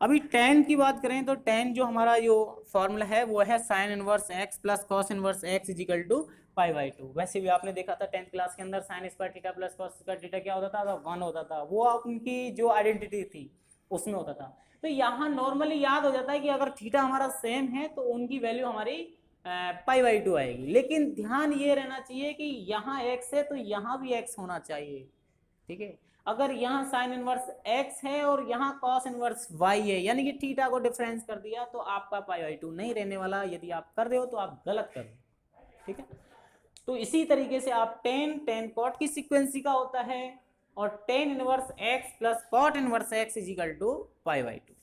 अभी tan की बात करें तो tan जो हमारा जो फॉर्मूला है वो है sine inverse x plus cos inverse x is equal to pi by 2। वैसे भी आपने देखा था 10th क्लास के अंदर sine square theta plus cos square theta क्या होता था, 1 होता था, वो उनकी जो आइडेंटिटी थी उसमें होता था। तो यहाँ नॉर्मली याद हो जाता है कि अगर थीटा हमारा सेम है तो उनकी वैल्यू हमारी पाई बाई 2 आएगी, लेकिन ध्यान ये रहना चाहिए कि यहाँ x है तो यहाँ भी x होना चाहिए। ठीक है, अगर यहाँ साइन इनवर्स x है और यहाँ कॉस इनवर्स y है, यानी कि थीटा को डिफरेंस कर दिया तो आपका पाई बाई 2 नहीं रहने वाला, यदि आप कर रहे हो तो आप गलत कर रहे हो। ठीक है, तो इसी तरीके से आप tan कॉट की सिक्वेंसी का होता है और tan inverse x plus cot inverse x is equal to pi by 2।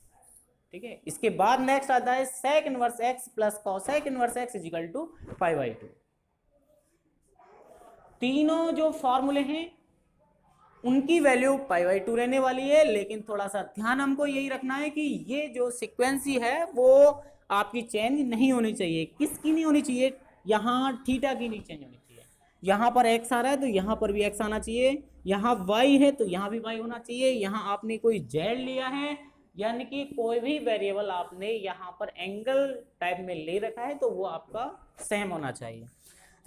ठीक है, इसके बाद नेक्स्ट आता है sec inverse x plus cosec inverse x is equal to pi by 2। तीनों जो फॉर्मूले हैं उनकी वैल्यू पाई बाई 2 रहने वाली है, लेकिन थोड़ा सा ध्यान हमको यही रखना है कि ये जो सिक्वेंसी है वो आपकी चेंज नहीं होनी चाहिए। किसकी नहीं होनी चाहिए, यहाँ थीटा की नहीं चेंज होनी चाहिए। यहाँ पर x आ रहा है तो यहाँ पर भी x आना चाहिए, यहाँ y है तो यहाँ भी y होना चाहिए, यहाँ आपने कोई z लिया है यानी कि कोई भी वेरिएबल आपने यहाँ पर एंगल टाइप में ले रखा है तो वो आपका सेम होना चाहिए।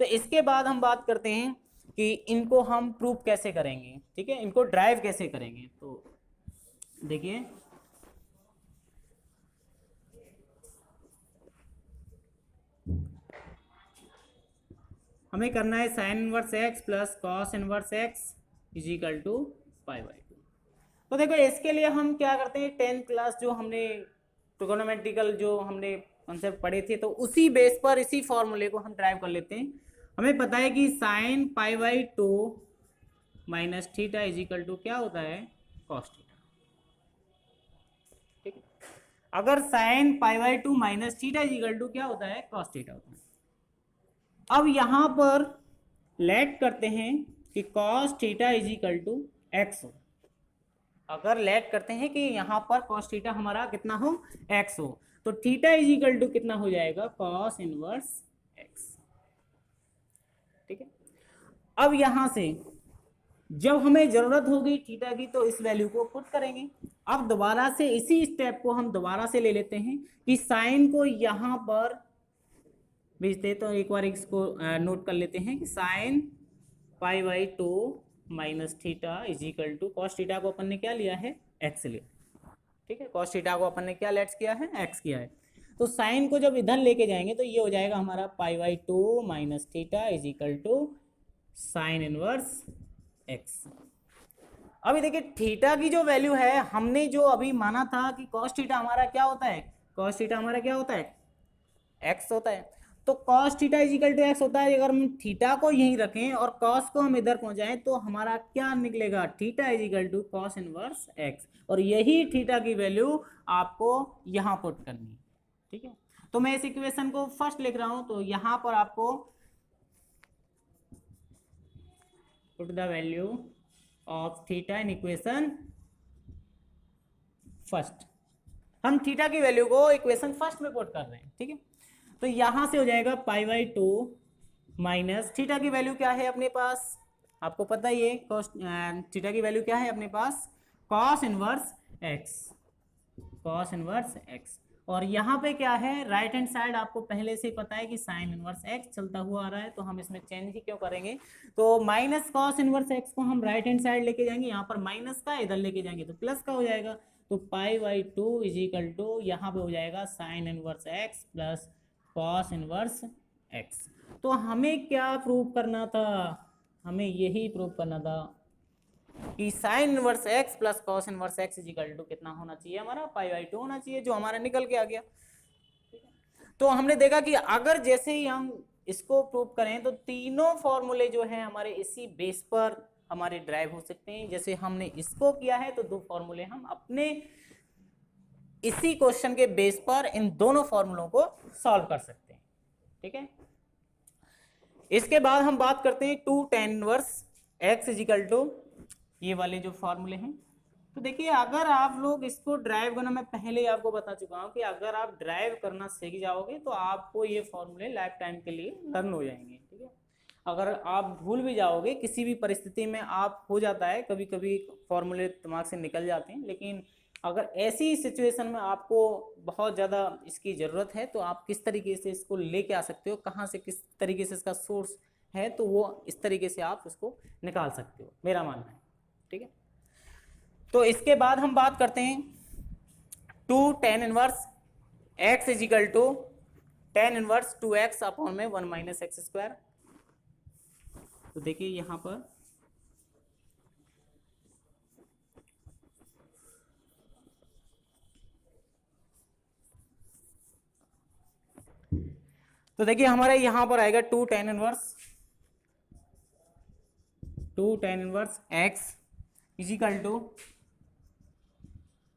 तो इसके बाद हम बात करते हैं कि इनको हम प्रूव कैसे करेंगे, ठीक है, इनको ड्राइव कैसे करेंगे। तो देखिए हमें करना है sine inverse x plus cos inverse x is equal to π/2। तो देखो इसके लिए हम क्या करते हैं, 10th क्लास जो हमने ट्रिगोनोमेट्रिकल जो हमने कॉन्सेप्ट पढ़े थे तो उसी बेस पर इसी फॉर्मूले को हम ड्राइव कर लेते हैं। हमें पता है कि sine π/2 minus theta is equal to क्या होता है, कॉस थीटा, ठीक है। अगर sine π/2 minus theta is equal to क्या होता है, कॉस थीटा होता है। अब यहां पर लेट करते हैं कि cos theta is equal to x हो। अगर लेट करते हैं कि यहां पर cos थीटा हमारा कितना हो, x हो, तो थीटा इज इक्वल टू कितना हो जाएगा, cos इनवर्स x, ठीक है। अब यहां से जब हमें जरूरत होगी थीटा की तो इस वैल्यू को पुट करेंगे। अब दोबारा से इसी स्टेप को हम दोबारा से ले लेते हैं कि साइन को यहां पर भेजते हैं, तो एक बार इसको नोट कर लेते हैं कि sine π/2 minus theta is equal to cos theta को अपन ने क्या लिया है, एक्स लिया, ठीक है। कॉस थीटा को अपन ने क्या लेट्स किया है, एक्स किया है। तो साइन को जब इधर लेके जाएंगे तो ये हो जाएगा हमारा π/2 minus theta is equal to sine inverse X. अभी देखिए थीटा की जो वैल्यू है हमने जो अभी माना था कि कॉस थीटा हमारा क्या होता है, कॉस थीटा हमारा क्या होता है, एक्स होता है। तो cos theta is equal to x होता है। अगर हम थीटा को यहीं रखें और cos को हम इधर पहुंचाएं तो हमारा क्या निकलेगा, theta is equal to cos inverse x, और यही थीटा की वैल्यू आपको यहां पुट करनी है, ठीक है। तो मैं इस इक्वेशन को फर्स्ट लिख रहा हूं, तो यहां पर आपको put the value of theta in equation first. हम थीटा की वैल्यू को इक्वेशन फर्स्ट में पुट कर रहे हैं, ठीक है। तो यहां से हो जाएगा π/2 माइनस थीटा की वैल्यू क्या है अपने पास, आपको पता ही है, कॉस थीटा की वैल्यू क्या है अपने पास, cos inverse X, cos inverse x. और यहाँ पे क्या है, राइट हैंड साइड आपको पहले से पता है कि साइन इनवर्स एक्स चलता हुआ आ रहा है, तो हम इसमें चेंज ही क्यों करेंगे। तो माइनस कॉस इनवर्स एक्स को हम राइट हैंड साइड लेके जाएंगे, यहाँ पर माइनस का इधर लेके जाएंगे तो प्लस का हो जाएगा। तो π/2 इज इक्वल टू यहाँ पे हो जाएगा sine inverse x plus cos inverse x. तो हमें क्या प्रूव करना था, हमें यही प्रूव करना था कि sine inverse x plus cos inverse x is equal to कितना होना चाहिए, हमारा π/2 होना चाहिए, जो हमारा निकल के आ गया। तो हमने देखा कि अगर जैसे ही हम इसको प्रूव करें तो तीनों फॉर्मूले जो है हमारे इसी बेस पर हमारे ड्राइव हो सकते हैं। जैसे हमने इसको किया है तो दो फॉर्मूले हम अपने इसी क्वेश्चन के बेस पर इन दोनों फॉर्मूलों को सॉल्व कर सकते हैं, ठीक है। इसके बाद हम बात करते हैं 2 tan inverse x is equal to ये वाले जो फॉर्मूले हैं। तो देखिए अगर आप लोग इसको ड्राइव करना, मैं पहले ही आपको बता चुका हूं कि अगर आप ड्राइव करना सीख जाओगे तो आपको ये फॉर्मूले लाइफ टाइम के लिए लर्न हो जाएंगे, ठीक है। अगर आप भूल भी जाओगे किसी भी परिस्थिति में, आप हो जाता है कभी कभी फॉर्मूले दिमाग से निकल जाते हैं, लेकिन अगर ऐसी सिचुएशन में आपको बहुत ज़्यादा इसकी ज़रूरत है तो आप किस तरीके से इसको लेके आ सकते हो, कहाँ से किस तरीके से इसका सोर्स है, तो वो इस तरीके से आप उसको निकाल सकते हो, मेरा मानना है, ठीक है। तो इसके बाद हम बात करते हैं 2 tan inverse x is equal to tan inverse 2x upon में 1 माइनस एक्स स्क्वायर। तो देखिए यहाँ पर तो देखिए हमारा यहाँ पर आएगा 2 tan inverse x is equal to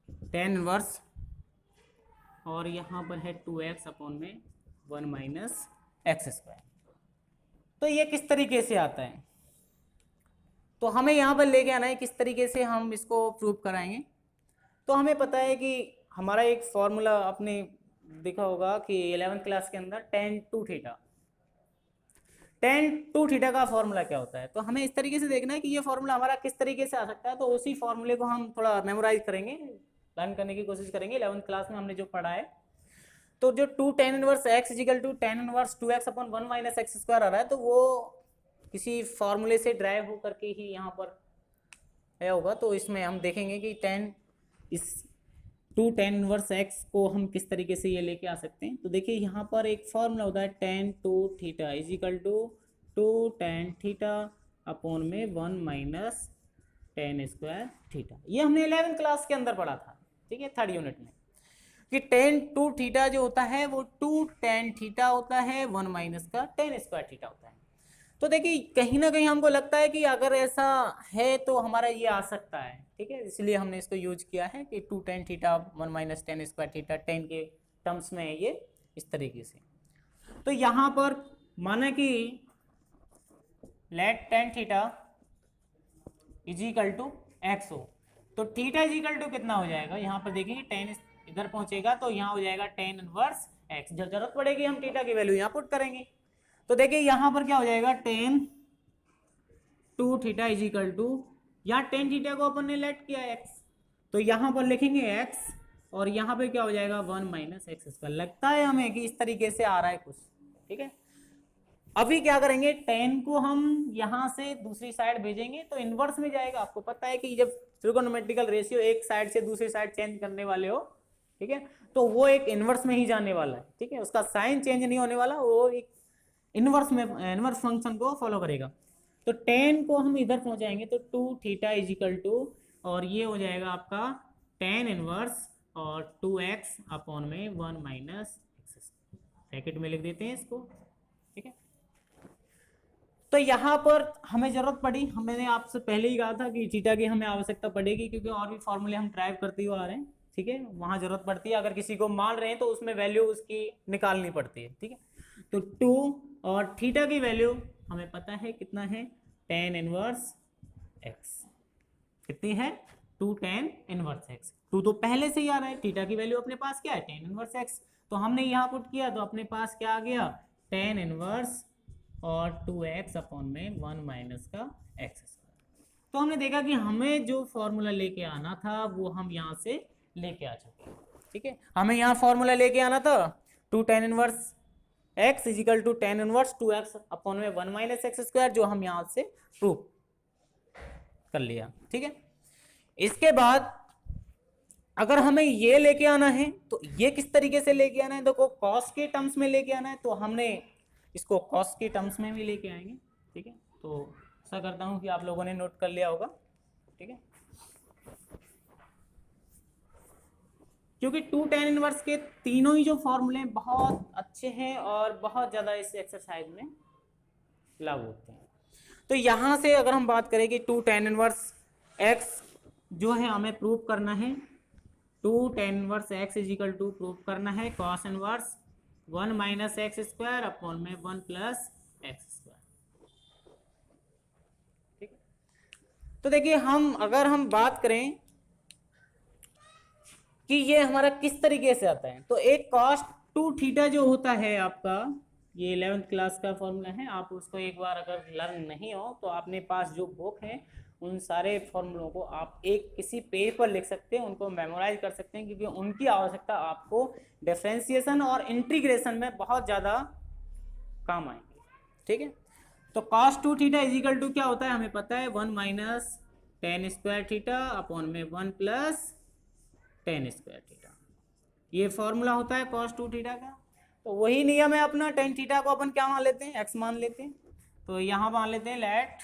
tan inverse, और यहाँ पर है 2x अपॉन में 1 माइनस एक्स स्क्वायर। तो ये किस तरीके से आता है, तो हमें यहाँ पर लेके आना है किस तरीके से हम इसको प्रूव कराएंगे। तो हमें पता है कि हमारा एक फॉर्मूला आपने देखा होगा कि 11th क्लास के अंदर tan 2 theta, tan two theta का फॉर्मूला क्या होता है, तो हमें इस तरीके से देखना है कि ये फॉर्मूला हमारा किस तरीके से आ सकता है, तो उसी फॉर्मूले को हम थोड़ा मेमोराइज करेंगे, लर्न करने की कोशिश करेंगे। 11th क्लास में हमने जो पढ़ा है, तो जो two tan inverse x is equal to tan inverse 2x upon 1 minus x square आ रहा है, तो वो किसी फॉर्मूले से ड्राइव हो करके ही यहाँ पर आया होगा। तो इसमें हम देखेंगे कि इस टू टेन इनवर्स एक्स को हम किस तरीके से ये लेके आ सकते हैं। तो देखिए यहाँ पर एक फॉर्मूला होता है tan two theta is equal to two tan theta upon में 1 माइनस टेन स्क्वायर थीटा। ये हमने 11th क्लास के अंदर पढ़ा था, ठीक है, 3rd यूनिट में, कि टेन टू थीटा जो होता है वो टू टेन थीटा होता है, 1 माइनस का टेन स्क्वायर थीटा होता है। तो देखिए कहीं ना कहीं हमको लगता है कि अगर ऐसा है तो हमारा ये आ सकता है, ठीक है, इसलिए हमने इसको यूज किया है कि two tan theta 1 minus tan square theta, tan के टर्म्स में है ये इस तरीके से। तो यहाँ पर माना कि let tan theta is equal to x हो, तो थीटा इज इक्वल टू कितना हो जाएगा, यहाँ पर देखिए टेन इधर पहुंचेगा तो यहाँ हो जाएगा टेन इनवर्स एक्स। जब जरूरत पड़ेगी हम थीटा की वैल्यू यहाँ पुट करेंगे। तो देखिए यहाँ पर क्या हो जाएगा, tan two theta is equal to, यहाँ टेन थीटा को अपन ने लेट किया एक्स, तो यहाँ पर लिखेंगे एक्स और यहाँ पे क्या हो जाएगा 1 माइनस एक्स स्क्वायर। लगता है हमें कि इस तरीके से आ रहा है कुछ, ठीक है। अभी क्या करेंगे, टेन को हम यहाँ से दूसरी साइड भेजेंगे तो इनवर्स में जाएगा। आपको पता है कि जब ट्रिगोनोमेट्रिकल रेशियो एक साइड से दूसरी साइड चेंज करने वाले हो, ठीक है, तो वो एक इनवर्स में ही जाने वाला है, ठीक है, उसका साइन चेंज नहीं होने वाला, वो एक इनवर्स में इनवर्स फंक्शन को फॉलो करेगा। तो टेन को हम इधर पहुंचाएंगे तो two theta is equal to, और ये हो जाएगा आपका टेन इनवर्स और 2x अपॉन में 1 माइनस एक्स, ब्रैकेट में लिख देते हैं इसको, ठीक है। तो यहाँ पर हमें जरूरत पड़ी, मैंने आपसे पहले ही कहा था कि थीटा की हमें आवश्यकता पड़ेगी, क्योंकि और भी फॉर्मूले हम ड्राइव करते हुए आ रहे हैं, ठीक है, वहां जरूरत पड़ती है। अगर किसी को मान रहे हैं तो उसमें वैल्यू उसकी निकालनी पड़ती है, ठीक है। तो टू और थीटा की वैल्यू हमें पता है कितना है, टेन इनवर्स एक्स, कितनी है, टू टेन इनवर्स एक्स। टू तो पहले से ही आ रहा है, थीटा की वैल्यू अपने पास क्या है, टेन इनवर्स एक्स, तो हमने यहाँ पुट किया तो अपने पास क्या आ गया, टेन इनवर्स और 2x अपॉन में 1 माइनस का एक्स स्क्वायर। तो हमने देखा कि हमें जो फॉर्मूला लेके आना था वो हम यहाँ से लेके आ चुके हैं, ठीक है। हमें यहाँ फॉर्मूला लेके आना था two tan inverse x is equal to tan inverse 2x upon में 1 माइनस एक्स स्क्वायर, जो हम यहाँ से प्रूव कर लिया, ठीक है। इसके बाद अगर हमें ये लेके आना है तो ये किस तरीके से लेके आना है, देखो कॉस के टर्म्स में लेके आना है, तो हमने इसको कॉस के टर्म्स में भी लेके आएंगे, ठीक है। तो ऐसा करता हूं कि आप लोगों ने नोट कर लिया होगा, ठीक है, क्योंकि टू टेन इनवर्स के तीनों ही जो फॉर्मूले बहुत अच्छे हैं और बहुत ज़्यादा इस एक्सरसाइज में लागू होते हैं। तो यहाँ से अगर हम बात करें कि टू टेन इनवर्स एक्स जो है हमें प्रूव करना है, two tan inverse x is equal to prove करना है cos inverse 1 minus x square upon में 1 प्लस एक्स स्क्वायर, ठीक है। तो देखिए अगर हम बात करें कि ये हमारा किस तरीके से आता है, तो एक कॉस टू थीटा जो होता है आपका, ये 11th क्लास का फॉर्मूला है, आप उसको एक बार अगर लर्न नहीं हो तो अपने पास जो बुक है उन सारे फॉर्मूलों को आप एक किसी पेज पर लिख सकते हैं, उनको मेमोराइज कर सकते हैं, क्योंकि उनकी आवश्यकता आपको डिफरेंशिएशन और इंटीग्रेशन में बहुत ज़्यादा काम आएंगे, ठीक है। तो cos two theta is equal to क्या होता है, हमें पता है 1 minus tan square theta upon में 1 प्लस टेन स्क्वायर थीटा, ये फॉर्मूला होता है कॉस टू थीटा का। तो वही नियम है अपना, टेन थीटा को अपन क्या मान लेते हैं, एक्स मान लेते हैं, तो यहाँ मान लेते हैं let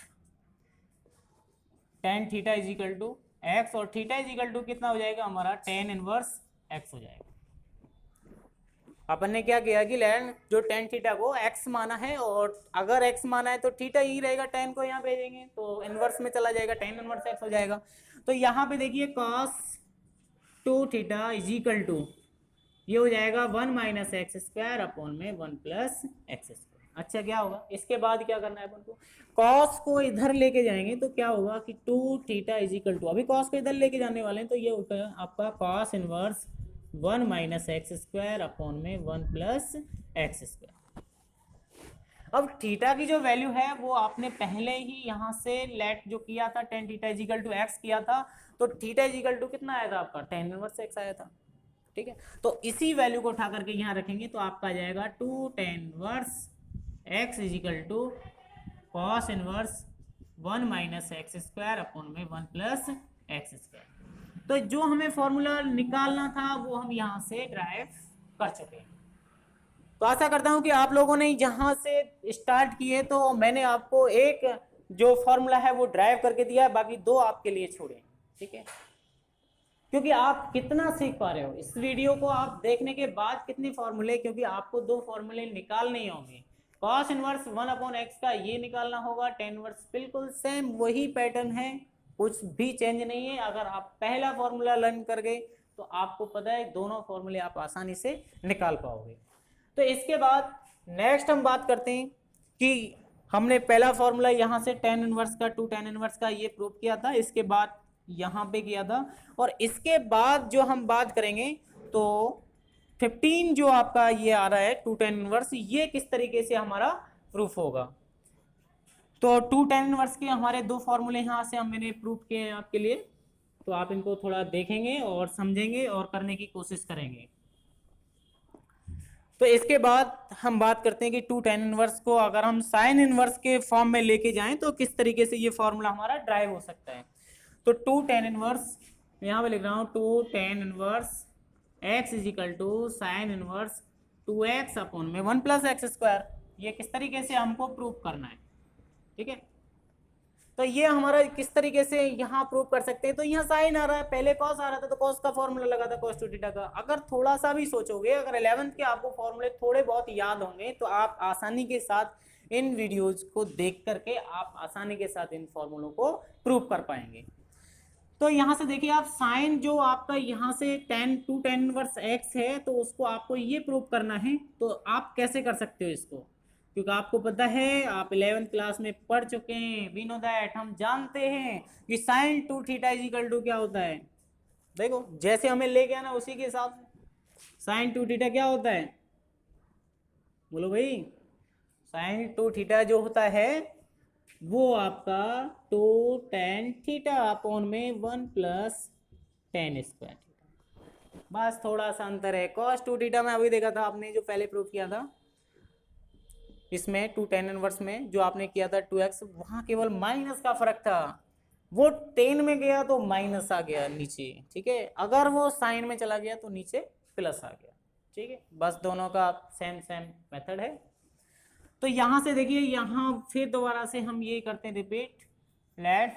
tan theta is equal to x, और थीटा इज इक्वल टू कितना हो जाएगा हमारा, टेन इनवर्स एक्स हो जाएगा। अपन ने क्या किया कि लेट जो टेन थीटा को एक्स माना है, और अगर एक्स माना है तो थीटा ही रहेगा, टेन को यहाँ भेजेंगे तो इनवर्स में चला जाएगा, टेन इनवर्स एक्स हो जाएगा। तो यहाँ पे देखिए cos two theta is equal to ये हो जाएगा 1 माइनस एक्स स्क्वायर अपॉन में 1 प्लस एक्स स्क्वायर। अच्छा क्या होगा, इसके बाद क्या करना है अपन को, कॉस को इधर लेके जाएंगे तो क्या होगा कि two theta is equal to, अभी कॉस को इधर लेके जाने वाले हैं तो ये होता है आपका cos inverse 1 minus x square upon में 1 प्लस एक्स स्क्वायर। अब थीटा की जो वैल्यू है वो आपने पहले ही यहाँ से लेट जो किया था tan theta is equal to x किया था, तो थीटा इजिकल टू कितना आया था आपका tan इनवर्स एक्स आया था। ठीक है, तो इसी वैल्यू को उठा करके यहाँ रखेंगे तो आपका आ जाएगा 2 tan inverse x is equal to cos inverse 1 minus x square upon में 1 प्लस एक्स स्क्वायर। तो जो हमें फॉर्मूला निकालना था वो हम यहाँ से ड्राइव कर चुके हैं। तो आशा करता हूं कि आप लोगों ने जहां से स्टार्ट किए तो मैंने आपको एक जो फॉर्मूला है वो ड्राइव करके दिया है, बाकी दो आपके लिए छोड़े। ठीक है, क्योंकि आप कितना सीख पा रहे हो इस वीडियो को आप देखने के बाद, कितने फॉर्मूले, क्योंकि आपको दो फॉर्मूले निकालने ही होंगे। कॉस इनवर्स 1 अपॉन एक्स का ये निकालना होगा, टेन इनवर्स बिल्कुल सेम वही पैटर्न है, कुछ भी चेंज नहीं है। अगर आप पहला फॉर्मूला लर्न कर गए तो आपको पता है दोनों फॉर्मूले आप आसानी से निकाल पाओगे। तो इसके बाद नेक्स्ट हम बात करते हैं कि हमने पहला फॉर्मूला यहाँ से tan इनवर्स का 2 tan इनवर्स का ये प्रूव किया था, इसके बाद यहाँ पे किया था, और इसके बाद जो हम बात करेंगे तो 15 जो आपका ये आ रहा है 2 tan इनवर्स, ये किस तरीके से हमारा प्रूफ होगा। तो 2 tan इनवर्स के हमारे दो फॉर्मूले यहाँ से मैंने प्रूव किए हैं आपके लिए, तो आप इनको थोड़ा देखेंगे और समझेंगे और करने की कोशिश करेंगे। तो इसके बाद हम बात करते हैं कि 2 tan इनवर्स को अगर हम साइन इनवर्स के फॉर्म में लेके जाएं तो किस तरीके से ये फॉर्मूला हमारा ड्राइव हो सकता है। तो 2 tan इनवर्स यहाँ पे लिख रहा हूँ, 2 tan inverse x is equal to sine inverse 2x upon में 1 प्लस एक्स स्क्वायर, ये किस तरीके से हमको प्रूव करना है। ठीक है, तो ये हमारा किस तरीके से यहाँ प्रूव कर सकते हैं। तो यहाँ साइन आ रहा है, पहले कॉस आ रहा था तो कॉस का फॉर्मूला लगा था cos 2 थीटा का। अगर थोड़ा सा भी सोचोगे, अगर 11th के आपको फॉर्मूले थोड़े बहुत याद होंगे तो आप आसानी के साथ इन वीडियोज को देख करके आप आसानी के साथ इन फॉर्मूलों को प्रूव कर पाएंगे। तो यहाँ से देखिए आप, साइन जो आपका यहाँ से 2 tan इनवर्स x है तो उसको आपको ये प्रूव करना है। तो आप कैसे कर सकते हो इसको, क्योंकि आपको पता है आप 11th क्लास में पढ़ चुके हैं, वी नो दैट, हम जानते हैं कि साइन 2 थीटा इजिकल टू क्या होता है। देखो जैसे हमें ले गया ना उसी के हिसाब से, साइन 2 थीटा क्या होता है, बोलो भाई। साइन 2 थीटा जो होता है वो आपका 2 tan थीटा अपॉन में 1 प्लस tan स्क्वायर थीटा, बस थोड़ा सा अंतर है। cos 2 थीटा में अभी देखा था आपने जो पहले प्रूव किया था, इसमें 2 tan इनवर्स में जो आपने किया था 2x, वहां केवल माइनस का फर्क था, वो 10 में गया तो माइनस आ गया नीचे। ठीक है, अगर वो साइन में चला गया तो नीचे प्लस आ गया। ठीक है, बस दोनों का सेम मेथड है। तो यहां से देखिए, यहां फिर दोबारा से हम ये करते हैं repeat, let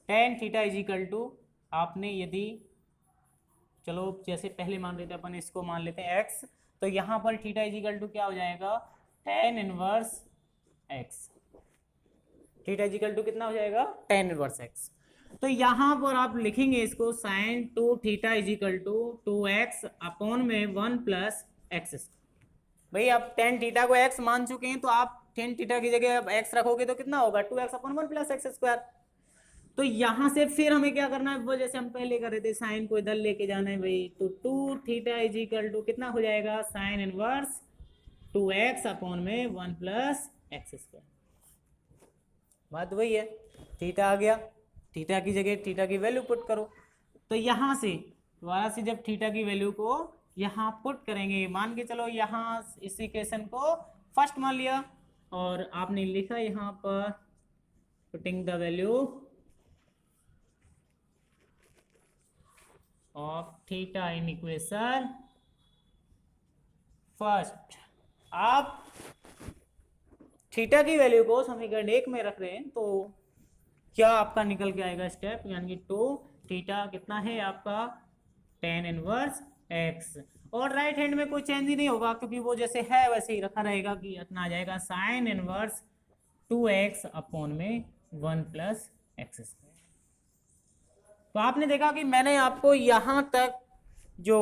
tan theta is equal to, आपने यदि, चलो जैसे पहले मान लेते अपन इसको मान लेते हैं x, तो यहां पर थीटा इजिकल टू क्या हो जाएगा tan inverse x, theta is equal to कितना हो जाएगा tan इनवर्स x। तो यहां पर आप लिखेंगे इसको sine 2 theta is equal to 2x upon में 1 प्लस एक्स। भाई आप tan थीटा को x मान चुके हैं तो आप tan थीटा की जगह अब x रखोगे तो कितना होगा 2x upon 1 plus x square. तो यहां से फिर हमें क्या करना है, वो जैसे हम पहले कर रहे थे, साइन को इधर लेके जाना है भाई। तो 2 थीटा इजिकल टू कितना हो जाएगा साइन इनवर्स 2x अपॉन में 1 प्लस एक्स स्क्वायर। बात वही है, थीटा आ गया, थीटा की जगह थीटा की वैल्यू पुट करो। तो यहां से दोबारा से जब थीटा की वैल्यू को यहाँ पुट करेंगे, मान के चलो यहाँ इस इक्वेशन को फर्स्ट मान लिया और आपने लिखा यहाँ पर putting the value of theta in equation first. आप थीटा की वैल्यू को समीकरण 1 में रख रहे हैं तो क्या आपका निकल के आएगा स्टेप, यानी कि 2 थीटा कितना है आपका tan इनवर्स x, और राइट हैंड में कोई चेंज ही नहीं होगा क्योंकि वो जैसे है वैसे ही रखा रहेगा कि इतना आ जाएगा साइन इनवर्स 2x अपॉन में 1 प्लस एक्स स्क्वायर। तो आपने देखा कि मैंने आपको यहाँ तक जो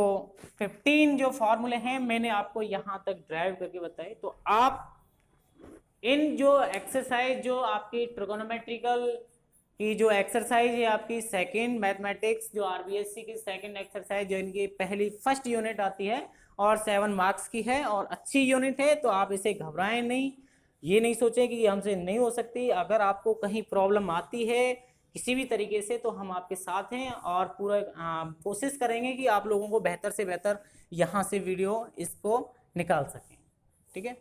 15 जो फॉर्मूले हैं मैंने आपको यहाँ तक ड्राइव करके बताए। तो आप इन जो एक्सरसाइज जो आपकी ट्रिगोनोमेट्रिकल की जो एक्सरसाइज है आपकी सेकंड मैथमेटिक्स जो आरबीएससी की सेकंड एक्सरसाइज जो इनकी पहली फर्स्ट यूनिट आती है, और 7 मार्क्स की है और अच्छी यूनिट है, तो आप इसे घबराएं नहीं, ये नहीं सोचें कि हमसे नहीं हो सकती। अगर आपको कहीं प्रॉब्लम आती है किसी भी तरीके से तो हम आपके साथ हैं और पूरा कोशिश करेंगे कि आप लोगों को बेहतर से बेहतर यहाँ से वीडियो इसको निकाल सकें। ठीक है,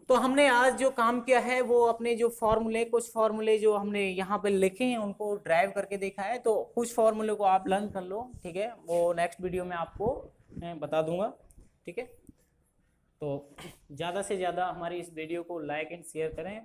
तो हमने आज जो काम किया है वो अपने जो फॉर्मूले, कुछ फॉर्मूले जो हमने यहाँ पे लिखे हैं उनको ड्राइव करके देखा है, तो कुछ फॉर्मूले को आप लर्न कर लो। ठीक है, वो नेक्स्ट वीडियो में आपको मैं बता दूंगा। ठीक है, तो ज़्यादा से ज़्यादा हमारी इस वीडियो को लाइक एंड शेयर करें।